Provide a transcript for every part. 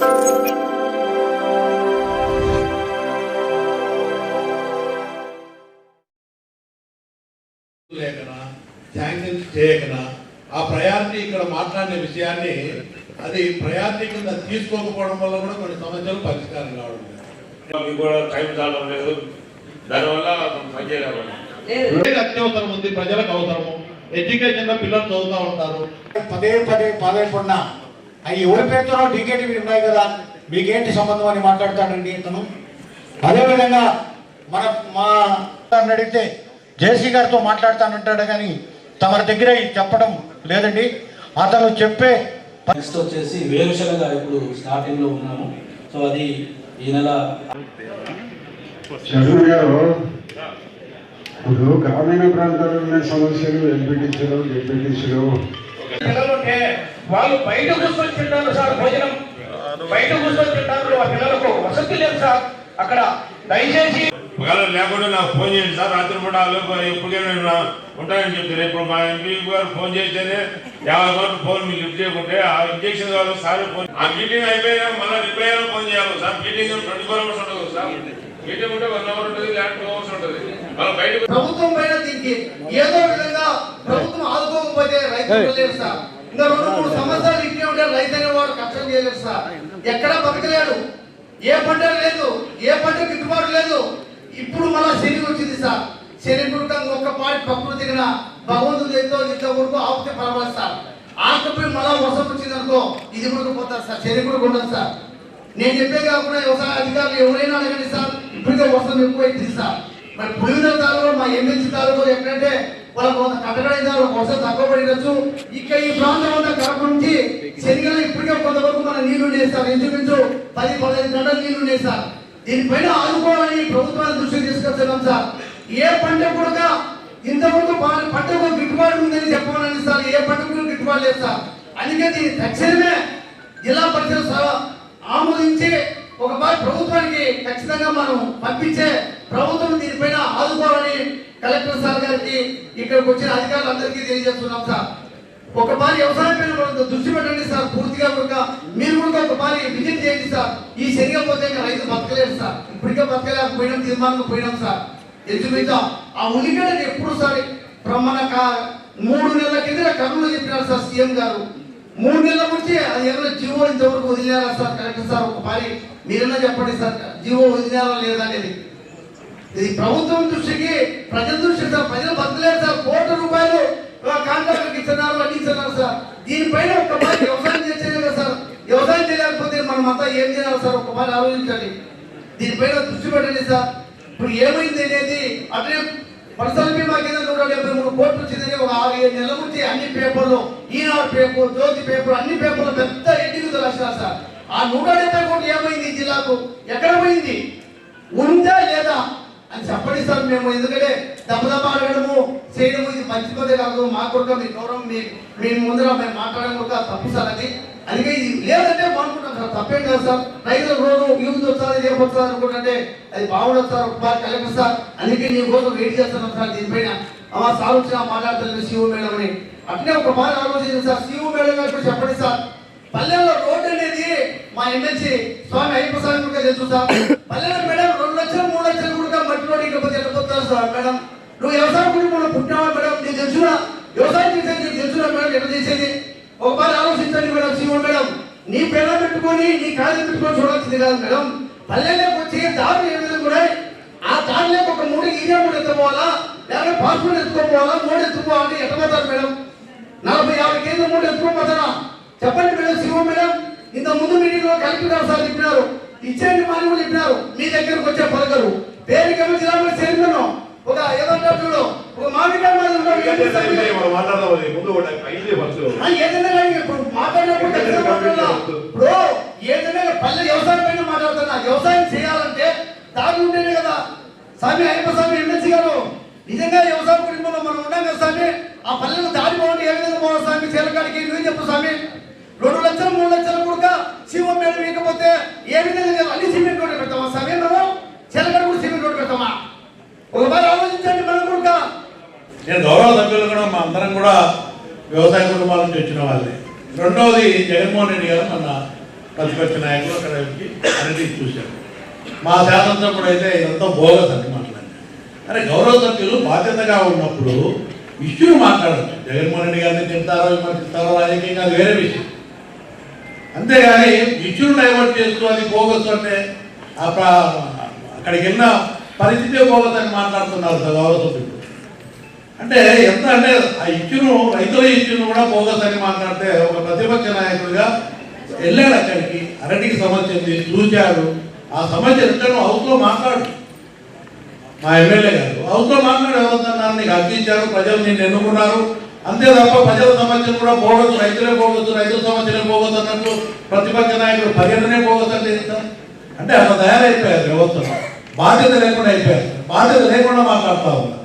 Sanction చేయకనా ఆ priority ఇక్కడ మాట్లాడిన విషయాన్ని అది ప్రయారిటీ కింద తీసుకోకపోవడం వల్ల కూడా కొన్ని సమస్యలు పరిష్కారం కావడం లేదు. దానివల్ల అత్యవసరం ఉంది, ప్రజలకు అవసరము. ఎడ్యుకేషన్ లో పిల్లలు చదువుతూ ఉంటారు. పదే బాధపడినా అవి ఎవరి పేరుతో టికెట్ ఉన్నాయి కదా, మీకేంటి సంబంధం అని మాట్లాడతాడండి ఇతను. అదేవిధంగా మా అడిగితే జేసీ గారితో మాట్లాడతానంటాడు కానీ తమ దగ్గర చెప్పడం లేదండి. అతను చెప్పే నెక్స్ట్ వచ్చేసి వేరుశనగ ఇప్పుడు స్టార్టింగ్ లో ఉన్నాము. సో అది ఈ నెల ఇప్పుడు గ్రామీణ ప్రాంతాల్లో ఉన్న సమస్యలు ఎంపీటీసీలు డిప్యూటీసీలు వాళ్ళు బయట కూర్చొని తింటారు సార్, భోజనం బయట కూర్చొని తింటారు. ఆ పిల్లలకు వసతి లేదు సార్ అక్కడ. దయచేసి లేకుండా నాకు ఫోన్ చేయండి సార్, రాత్రి పూట ఎప్పటికైనా ఉంటాయని చెప్తారు. ఇప్పుడు మా ఎంపీ గారు ఫోన్ చేస్తేనే 50 వరకు ఫోన్ మీరు లిఫ్ట్ చేయకుంటే ఆ ఇంజక్షన్ కావాలి సార్. ఫోన్ ఆ మీటింగ్ అయిపోయినా మళ్ళీ రిప్లై అయినా ఫోన్ చేయాలి సార్. మీటింగ్ 24 hours ఉంటుంది సార్. మీటింగ్ ఉంటే 1 hour ఉంటుంది, లేదా 2 hours ఉంటుంది. మళ్ళీ బయట ప్రభుత్వం పైన దీనికి ఏదో విధంగా ప్రభుత్వం ఆదుకోకపోతే రైతులు లేరు సార్. ఇంకా 2-3 సంవత్సరాలు ఇట్లే ఉంటే రైతు అనేవాడు కష్టం చేయలేరు సార్. ఎక్కడా బతకలేడు, ఏ పంట లేదు, ఏ పంట గిట్టుబాటు లేదు. ఇప్పుడు మళ్ళా శని వచ్చింది సార్. శని పుట్టంగా ఒక్క పాటి ప్రకృతిగా భగవంతుడు ఎంతో ఇంట్లో కొడుకు ఆపితే పర్వాలేదు సార్. ఆకపోయి మళ్ళా వర్షం వచ్చింది అనుకో ఇది కొడుకుపోతారు సార్, శని కూడా ఉండదు సార్. నేను చెప్పే కాకుండా వ్యవసాయ అధికారులు ఎవరైనా అడగండి సార్, ఇప్పటికే వర్షం ఎక్కువ అయింది సార్. మరి పులివెందుల తాలూకు మా ఎమ్మెల్సీ తాలూకు ఎక్కడంటే వాళ్ళకు కొంత కట్టగడైందా వర్షం తక్కువ పడినచ్చు. ఇక ఈ ప్రాంతం అంతా కడప నుంచి శనిగల ఇప్పటికే కొంతవరకు మన నీళ్లు లేదు సార్. ఇంచుమించు 10-15 గంటల నీళ్లు లేదు సార్. దీనిపైన ఆదుకోవాలని ప్రభుత్వాన్ని దృష్టికి తీసుకొస్తున్నాం సార్. ఏ పంట కూడా ఇంతవరకు పంటకు గిట్టుబాటు ఉందని చెప్పాలని సార్. ఏ పంటకు గిట్టుబాటు లేదు సార్. అందుకే దీన్ని తక్షణమే జిల్లా పరిషత్ ఆమోదించి ఒకసారి ప్రభుత్వానికి ఖచ్చితంగా మనం పంపించే ప్రభుత్వం దీనిపైన ఆదుకోవాలని కలెక్టర్ సార్ గారికి ఇక్కడికి వచ్చిన అధికారులందరికీ తెలియజేస్తున్నాం సార్. ఒకసారి వ్యవసాయం పైన దృష్టి పెట్టండి సార్. పూర్తిగా కూడా మీరు కూడా ఒకసారి విజిట్ చేయండి సార్. ఈ శనిగా పోతే రైతు బతకలేదు సార్. ఇప్పటికే బతకలేకపోయినాం, తీర్మానం పోయినాం సార్. ఎదుగుతా ఆ ఉనిగడని ఎప్పుడు సార్ మన 3 నెలల కింద కర్నూలు చెప్పినారు సార్ సీఎం గారు. 3 నెలల నుంచి అది ఏమైనా జీవో ఇంతవరకు వదిలేరా సార్? కలెక్టర్ సార్ ఒకసారి మీరైనా చెప్పండి సార్, జీవో వదిలేరా లేదా అనేది. ఇది ప్రభుత్వం దృష్టికి ప్రజల దృష్టికి సార్. ప్రజలు బతకలేరు సార్. కోట్ల రూపాయలు కాంట్రాక్టర్కి ఇస్తున్నారు, అన్ని ఇస్తున్నారు సార్. దీనిపైన ఒక్కసారి వ్యవసాయం చేసేది కదా సార్. వ్యవసాయం చేయలేకపోతే మనం అంతా ఏం చేయాలి సార్? ఒక్కసారి ఆలోచించండి. దీనిపైన దృష్టి పెట్టండి సార్. ఇప్పుడు ఏమైంది అనేది అట్లే పర్సనల్ బీమా కింద 173 కోట్లు వచ్చిందని ఒక 6-7 నెలల నుంచి అన్ని పేపర్లు, ఈనాడు పేపర్, జ్యోతి పేపర్, అన్ని పేపర్లు పెద్ద ఎడ్డింగ్ రాసినారు సార్. ఆ 170 కోట్లు ఏమైంది ఈ జిల్లాకు? ఎక్కడ పోయింది? ఉందా లేదా అని చెప్పండి సార్. మేము ఎందుకంటే దెబ్బ అడగడము చేయడము ఇది మంచి పదే కాదు. మా కొడుకు మీ గౌరవం మీ ముందర మేము మాట్లాడడం కూడా తప్పు సార్. అది అందుకే ఇది లేదంటే బాగుంటున్నాం సార్. తప్పేం కాదు సార్. రైతుల రోజు యూజ్ వస్తుంది రేపు వస్తుంది అనుకుంటుంటే అది బాగుండదు సార్. ఒకసారి కలెక్టర్ సార్, అందుకే నీ కోసం వెయిట్ చేస్తున్నాం సార్. దీనిపైన సార్ వచ్చిన మాట్లాడుతున్నాను సీఓ మేడం అని. అట్లే ఒక బాగా ఆలోచించింది సార్. సీఓ మేడం గారు చెప్పండి సార్. పల్లెల్లో రోడ్డు అనేది మా ఎమ్మెల్సీ స్వామి అయ్యప్ప స్వామి కూడా తెలుసు సార్. పల్లెల్లో మేడం 2 లక్షలు 3 లక్షలు కూడా మట్టి రోడ్డు ఇకపోతే వెళ్ళిపోతారు సార్. మేడం నువ్వు వ్యవసాయ కుటుంబంలో పుట్టినావా మేడం? నీకు తెలుసునా వ్యవసాయం చేసేది? నీకు తెలుసునా మేడం ఎట్లా చేసేది? ఒకసారి ఆలోచించండి మేడం. సీఓ మేడం నీ పిల్లలు పెట్టుకొని నీ కాళ్ళు పెట్టుకొని చూడాల్సింది కాదు మేడం. పల్లెల్లోకి వచ్చి దారులు ఏ విధంగా కూడా ఆ దారిలోకి ఒక 3 ఈరియా కూడా ఎత్తుకోవాలా, లేకపోతే పాస్పోర్ట్ ఎత్తుకోపోవాలా, 3 ఎత్తుకోవాలని ఎట్టపోతారు మేడం? 40-50 కేజీలు 3 ఎత్తుకోపోతారా? చెప్పండి మేడం. సీఓ మేడం ఇంత ముందు మీటింగ్ లో కలెక్టర్ గారు సార్ చెప్పినారు, ఇచ్చేయండి మాని కూడా చెప్పినారు. మీ దగ్గరకు వచ్చే పలకరు పేరుకేమో జిల్లా చైర్మన్ ఒక ఏదంటాడు ఒక మామిడికాయ ఏదైనా ఇప్పుడు ఏదైనా పల్లె వ్యవసాయం పైన మాట్లాడుతున్నా. వ్యవసాయం చేయాలంటే దారి ఉంటేనే కదా స్వామి అయ్యప్ప స్వామి ఎమ్మెల్సీ గారు. నిజంగా వ్యవసాయ కుటుంబంలో మనం ఉన్నాం కదా స్వామి. ఆ పల్లెలు దారి బాగుంటే ఏ విధంగా పోవాలి స్వామి? చీలకాడికి నువ్వు చెప్పు స్వామి. 2 లక్షలు 3 లక్షలు కూడా సీఓ మేడం ఇకపోతే ఏ విధంగా అన్ని సిమెంట్ రోడ్డు పెడతామా స్వామి? మనం చీలకాడ కూడా సిమెంట్ రోడ్డు పెడతామా? ఒకసారి ఆలోచించండి మనం కూడా. నేను గౌరవ సభ్యులు కూడా మా అందరం కూడా వ్యవసాయ కుటుంబాల నుంచి వచ్చిన వాళ్ళే. రెండవది జగన్మోహన్ రెడ్డి గారు మన ప్రతిపక్ష నాయకులు అక్కడ అరటి చూశారు. మా శాసనసభ్యుడు అయితే ఇదంతా బోగస్ అని మాట్లాడారు. అరే గౌరవ సభ్యులు బాధ్యతగా ఉన్నప్పుడు ఇష్యూని మాట్లాడచ్చు. జగన్మోహన్ రెడ్డి గారిని తింటారో విమర్శిస్తారో రాజకీయంగా అది వేరే విషయం. అంతేగాని ఇష్యూని డైవర్ట్ చేస్తూ అది బోగస్ అంటే అక్కడికి వెళ్ళిన పరిస్థితే బోగస్ అని మాట్లాడుతున్నారు గౌరవ సభ్యులు. అంటే ఎంత అంటే ఆ ఇష్యూను రైతుల ఇష్యూను కూడా బోగస్ అని మాట్లాడితే ఒక ప్రతిపక్ష నాయకుడిగా వెళ్ళాడు అక్కడికి, అరటికి సమస్య ఉంది, చూశాడు. ఆ సమస్య ఎక్కడ హౌస్లో మాట్లాడు. మా ఎమ్మెల్యే గారు హౌస్లో మాట్లాడు, ఎవరన్నారు నీకు అర్పించారు, ప్రజలు నిన్ను ఎన్నుకున్నారు, అంతే తప్ప ప్రజల సమస్యలు కూడా పోగొచ్చు, రైతులే పోగొచ్చు, రైతుల సమస్యలే పోగొచ్చు అన్నట్టు ప్రతిపక్ష నాయకుడు పర్యటనే పోగొచ్చు అంటే అంటే అలా తయారైపోయారు వ్యవస్థలో. బాధ్యత లేకుండా అయిపోయారు. బాధ్యత లేకుండా మాట్లాడుతూ ఉన్నారు.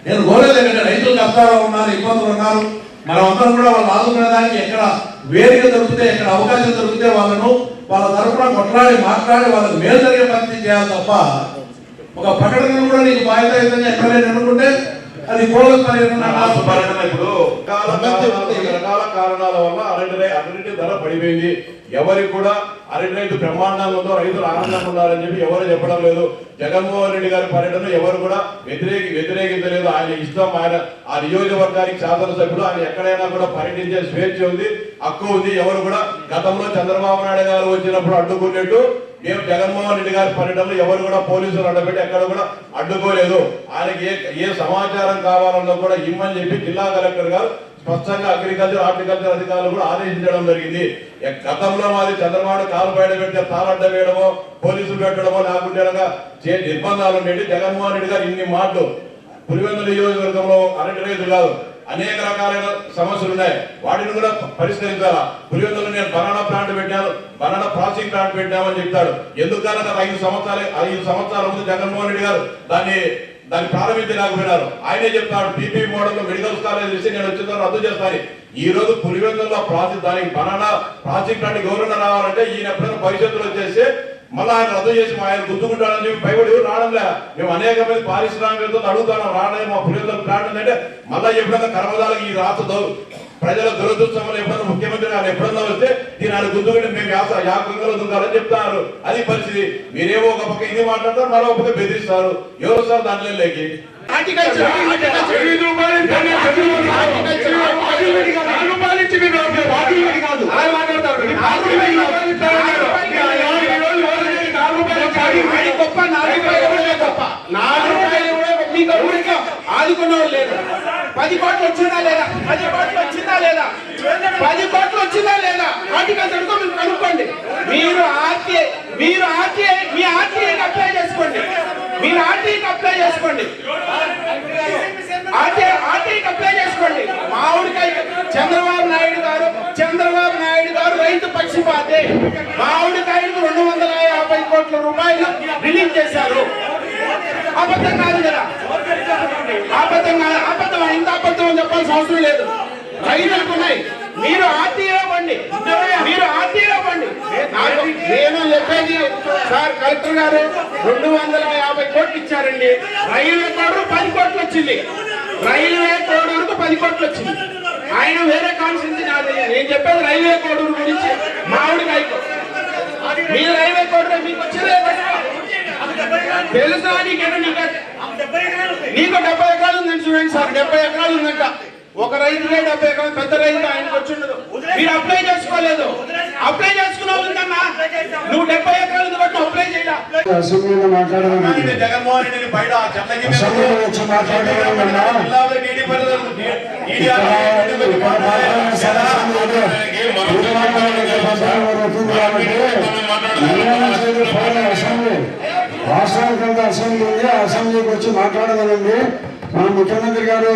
నేను కోరేది ఏంటంటే రైతులు కష్టాలు ఉన్నారు, ఇబ్బందులు ఉన్నారు, మనం అందరం కూడా వాళ్ళు ఆదుకునేదానికి ఎక్కడ వేదిక దొరికితే, ఎక్కడ అవకాశం దొరికితే వాళ్ళ తరఫున కొట్లాడి మాట్లాడి వాళ్ళకి మేలు జరిగే పరిస్థితి చేయాలి తప్ప ఒక ప్రకటన కూడా నీకు బాధ్యత ఎమ్మెల్యే అనుకుంటే అది బోగస్ పర్యటన. ఇప్పుడు రకరకాల కారణాల వల్ల అరటి ధర పడిపోయింది. ఎవరికి కూడా అరటి రైతు బ్రహ్మాండంగా ఉందో, రైతులు ఆనందంగా ఉన్నారని చెప్పి ఎవరు చెప్పడం లేదు. జగన్మోహన్ రెడ్డి గారి పర్యటన ఎవరు కూడా వ్యతిరేకించలేదు. ఆయన ఇష్టం, ఆయన ఆ నియోజకవర్గానికి శాసనసభ్యుడు, ఆయన ఎక్కడైనా కూడా పర్యటించే స్వేచ్ఛ ఉంది, హక్కు ఉంది. ఎవరు కూడా గతంలో చంద్రబాబు నాయుడు గారు వచ్చినప్పుడు అడ్డుకున్నట్టు మేము జగన్మోహన్ రెడ్డి గారి పర్యటనలో ఎవరు కూడా పోలీసులు అడ్డపెట్టి ఎక్కడ కూడా అడ్డుకోలేదు. ఆయనకి ఏ సమాచారం కావాలన్నా కూడా ఇమ్మని చెప్పి జిల్లా కలెక్టర్ గారు స్పష్టంగా అగ్రికల్చర్, హార్టికల్చర్ అధికారులు కూడా ఆదేశించడం జరిగింది. గతంలో మాది చంద్రబాబు కాలు బయట పెడితే తారడ్డ వేయడమో, పోలీసులు పెట్టడమో, లేకుంటే నిర్బంధాలు ఉండేది. జగన్మోహన్ రెడ్డి గారు ఇన్ని మాటలు పులివెందుల నియోజకవర్గంలో అరటి రైతు కాదు, అనేక రకాలైన సమస్యలు ఉన్నాయి, వాటిని కూడా పరిష్కరించాలా. పులివెందులో నేను బనానా ప్లాంట్ పెట్టాను, బనానా ప్రాసెసింగ్ ప్లాంట్ పెట్టామని చెప్తాడు. ఎందుకన్నా 5 సంవత్సరాల ముందు జగన్మోహన్ రెడ్డి గారు దాన్ని ప్రారంభించలేకపోయినారు. ఆయనే చెప్తాడు పీపీ మోడల్ మెడికల్ కాలేజ్ చేసి నేను వచ్చిన రద్దు చేస్తాను. ఈ రోజు పులివెందుల్లో దానికి బనానా ప్రాసెసింగ్ ప్లాంట్ ఎవరైనా రావాలంటే ఈయన ఎప్పుడైనా భవిష్యత్తులో వచ్చేసి మళ్ళీ ఆయన రద్దు చేసి ఆయన గుర్తుకుంటాడని చెప్పి భయపడి రావడంలే. మేము అనేక మంది పారిశ్రామికతో అడుగుతాను రావడం, మా పులివెందుల ప్లాంట్ ఉందంటే మళ్ళీ ఎప్పుడైనా కర్మదాలకు ఈ రాష్ట్ర ప్రజల దురదృష్టంలో ఎప్పుడైనా ముఖ్యమంత్రి ఆయన ఎప్పుడన్నా వస్తే దీని ఆయన గుర్తుకుంటే మేము యాగంలో దుంకాలని చెప్తారు. అది పరిస్థితి. మీరేమో ఒక పక్క ఇది మాట్లాడతారు, మరో పక్క బెదిరిస్తారు. ఎవరు సార్ దాంట్లో లేకి ఆదుకున్నవాళ్ళు లేదు. 10 కోట్లు వచ్చిందా లేదా? 10 కోట్లు వచ్చిందా లేదా? 10 కోట్లు వచ్చిందా లేదా? హార్టికల్చర్ మీరు కనుక్కోండి. మీరు మీ ఆర్టీఐకి అప్లై చేసుకోండి. మీరు ఆర్టీఐకి అప్లై చేసుకోండి. ఆర్టీఐకి అప్లై చేసుకోండి. మామిడికాయ చంద్రబాబు నాయుడు గారు రైతు పక్షపాతే. మామిడికాయలకు 250 కోట్ల రూపాయలు రిలీజ్ చేశారు. అబద్ధం కాదు కదా? అబద్ధం ఇంత అబద్ధం అని చెప్పాల్సిన అవసరం లేదు. రైతులకు ఉన్నాయి. మీరు ఆర్టీఐ ఇవ్వండి. నేను చెప్పేది సార్, కలెక్టర్ గారు 250 కోట్లు ఇచ్చారండి. రైల్వే కోడూరు 10 కోట్లు వచ్చింది. రైల్వే కోడూరుకు 10 కోట్లు వచ్చింది. ఆయన వేరే కాన్స్టిట్యూన్సీ నాది. నేను చెప్పేది రైల్వే కోడూరు గురించి. మామిడికాయకు మీరు రైల్వే కోడూరు మీకు వచ్చిందే తెలుసా? నీకు 70 ఎకరాలు ఉందండి. చూడండి సార్, 70 ఎకరాలు ఉందంట. ఒక రైతుకే 70 ఎకరాలు, పెద్ద రైతు ఆయనకు వచ్చి ఉండదు. మీరు అప్లై చేసుకోలేదు. అప్లై చేసుకున్నావు ఉందన్నా. నువ్వు 70 ఎకరాలు బట్టి అప్లై చేయాలి. అసెంబ్లీలో మాట్లాడదాం, జగన్మోహన్ రెడ్డిని బయట అసెంబ్లీలో వచ్చి మాట్లాడదామన్నా రాష్ట్రానికంతా అసెంబ్లీ ఉంది. ఆ అసెంబ్లీకి వచ్చి మాట్లాడదామండి. మన ముఖ్యమంత్రి గారు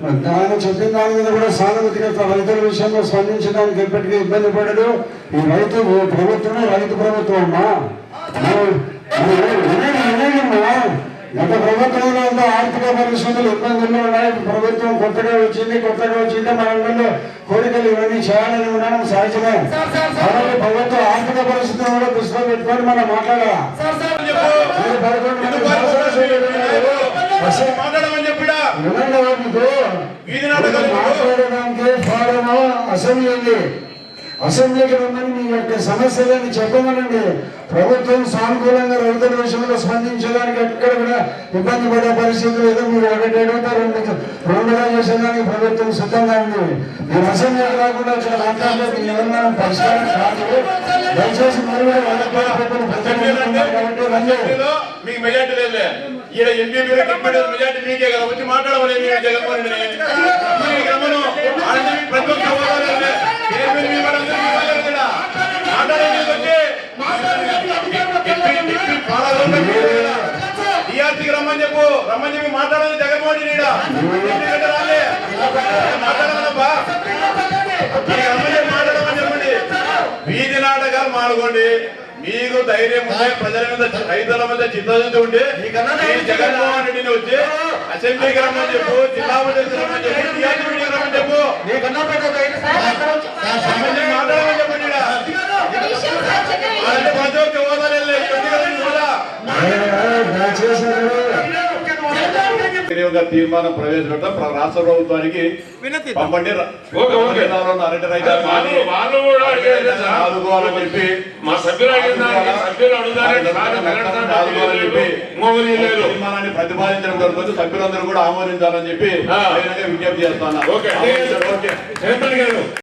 ఆయన చెప్పిన దాని మీద కూడా సానుభూతిగా రైతుల విషయంలో స్పందించడానికి ఎప్పటికీ ఇబ్బంది పడడు. ఈ రైతు ప్రభుత్వమే రైతు ప్రభుత్వం అమ్మా. గత ప్రభుత్వంలో అంతా ఆర్థిక పరిస్థితులు ఇబ్బందులు ఉన్నాయి. ప్రభుత్వం కొత్తగా వచ్చింది మనందరిలో కోరికలు ఇవన్నీ చేయాలని ఉండడం సహజమే. అలాగే ప్రభుత్వ ఆర్థిక పరిస్థితులను కూడా దృష్టిలో పెట్టుకొని మనం మాట్లాడాలి. మాట్లాడడానికి ఫారం అసెంబ్లీ ఉంది. అసెంబ్లీకి రమ్మని మీ యొక్క సమస్యలను చెప్పమనండి. ప్రభుత్వం సానుకూలంగా రైతుల విషయంలో స్పందించడానికి ఎక్కడ కూడా ఇబ్బంది పడే పరిస్థితులు ఏదో మీరు ఒకటి అడిగితే రెండుగా చేసేదానికి ప్రభుత్వం సిద్ధంగా ఉంది. మీరు అసెంబ్లీకి రాకుండా ఇక్కడ మాట్లాడితే మీ ఏమన్నా పరిష్కారం కాదు. దయచేసి మీరు కూడా మీకు మెజార్టీ లేదు. ఈడ ఎంపీ మెజార్టీ మీకే కదా వచ్చి మాట్లాడమని జగన్మోహన్ రెడ్డి ప్రతి ఒక్క టీఆర్సీకి రమ్మని చెప్పు మాట్లాడాలి జగన్మోహన్ రెడ్డి రాలే మాట్లాడాలబ్బా మాట్లాడమని చెప్పండి. వీధి నాటకాలు మానుకోండి. మీకు ధైర్యం ఉంటే ప్రజల మీద రైతుల మీద చిత్తశుద్ధి ఉంటే జగన్మోహన్ రెడ్డిని వచ్చి అసెంబ్లీకి రమ్మని చెప్పు, జిల్లా పరిషత్ రమ్మని చెప్పు, టీఆర్సీ మీటింగ్ రమ్మని చెప్పు, మాట్లాడమని చెప్పండి. ప్రతి ఒక్క హోదాలు తీర్మానం ప్రవేశపెట్టడం రాష్ట్ర ప్రభుత్వానికి పంపండి. అరటి రైతులు ఆదుకోవాలని చెప్పి మా సభ్యులు తీర్మానాన్ని ప్రతిపాదించడం జరుగుతుంది. సభ్యులందరూ కూడా ఆమోదించాలని చెప్పి విజ్ఞప్తి చేస్తాను.